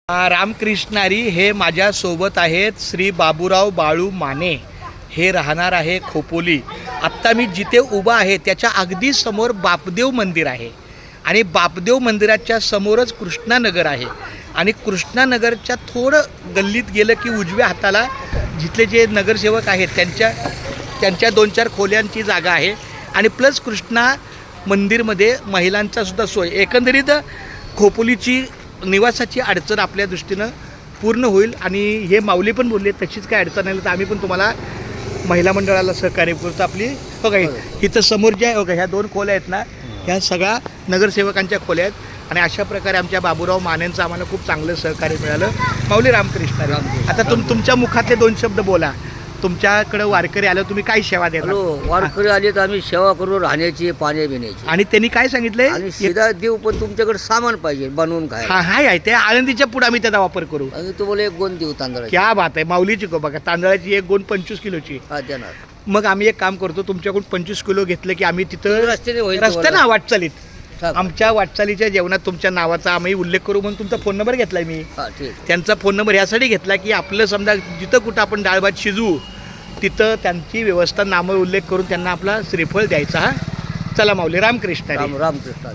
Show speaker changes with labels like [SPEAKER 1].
[SPEAKER 1] रामकृष्णारी हे माझ्यासोबत आहेत श्री बाबूराव बाळू माने. हे राहणार आहे खोपोली. आत्ता मी जिथे उभा आहे त्याच्या अगदी समोर बापदेव मंदिर आहे आणि बापदेव मंदिराच्या समोरच कृष्णानगर आहे आणि कृष्णानगरच्या थोडं गल्लीत गेलं की उजव्या हाताला जिथले जे नगरसेवक आहेत त्यांच्या 2-4 खोल्यांची जागा आहे आणि प्लस कृष्णा मंदिरमध्ये महिलांचा सुद्धा सोय. एकंदरीत खोपोलीची निवासाची अडचण आपल्या दृष्टीनं पूर्ण होईल आणि हे माऊली पण बोलले तशीच काय अडचण आली तर आम्ही पण तुम्हाला महिला मंडळाला सहकार्य करतो. आपली हो का इथं समोर ज्या हो का ह्या 2 खोल्या आहेत ना ह्या सगळ्या नगरसेवकांच्या खोल्या आहेत आणि अशा प्रकारे आमच्या बाबूराव मानेंचं आम्हाला खूप चांगलं सहकार्य मिळालं. माऊली रामकृष्ण. आता तुमच्या मुखातले 2 शब्द बोला. तुमच्याकडे वारकरी आलं तुम्ही काय सेवा देता?
[SPEAKER 2] वारकरी आले तर आम्ही सेवा करू, राहण्याची, पाणी पिण्याची.
[SPEAKER 1] आणि त्यांनी काय सांगितलंय?
[SPEAKER 2] आणि सीधा देऊ पण तुमच्याकडे सामान पाहिजे बनवून काय.
[SPEAKER 1] हा हाय आहे ते आळंदीच्या पुढे आम्ही त्याचा वापर करू.
[SPEAKER 2] आणि तुम्हाला 1 गोण देऊ तांदळाची.
[SPEAKER 1] क्या बात आहे. माऊलीची को बघा तांदळाची 1 गोण 25 किलोची.
[SPEAKER 2] हा देणार.
[SPEAKER 1] मग आम्ही एक काम करतो तुमच्याकडून 25 किलो घेतलं की आम्ही तिथं
[SPEAKER 2] रस्त्याने होईल
[SPEAKER 1] रस्त्यानं वाटचालीत
[SPEAKER 2] चालेल.
[SPEAKER 1] आमच्या वाटचालीच्या जेवणात तुमच्या नावाचा आम्ही उल्लेख करू म्हणून तुमचा फोन नंबर घेतलाय मी.
[SPEAKER 2] हा ठीक.
[SPEAKER 1] त्यांचा फोन नंबर यासाठी घेतला की आपलं समजा जिथं कुठं आपण डाळ भात शिजवू तिथं त्यांची व्यवस्था नामं उल्लेख करून त्यांना आपला श्रीफळ द्यायचा. हा चला माऊली रामकृष्ण.
[SPEAKER 2] रामकृष्ण.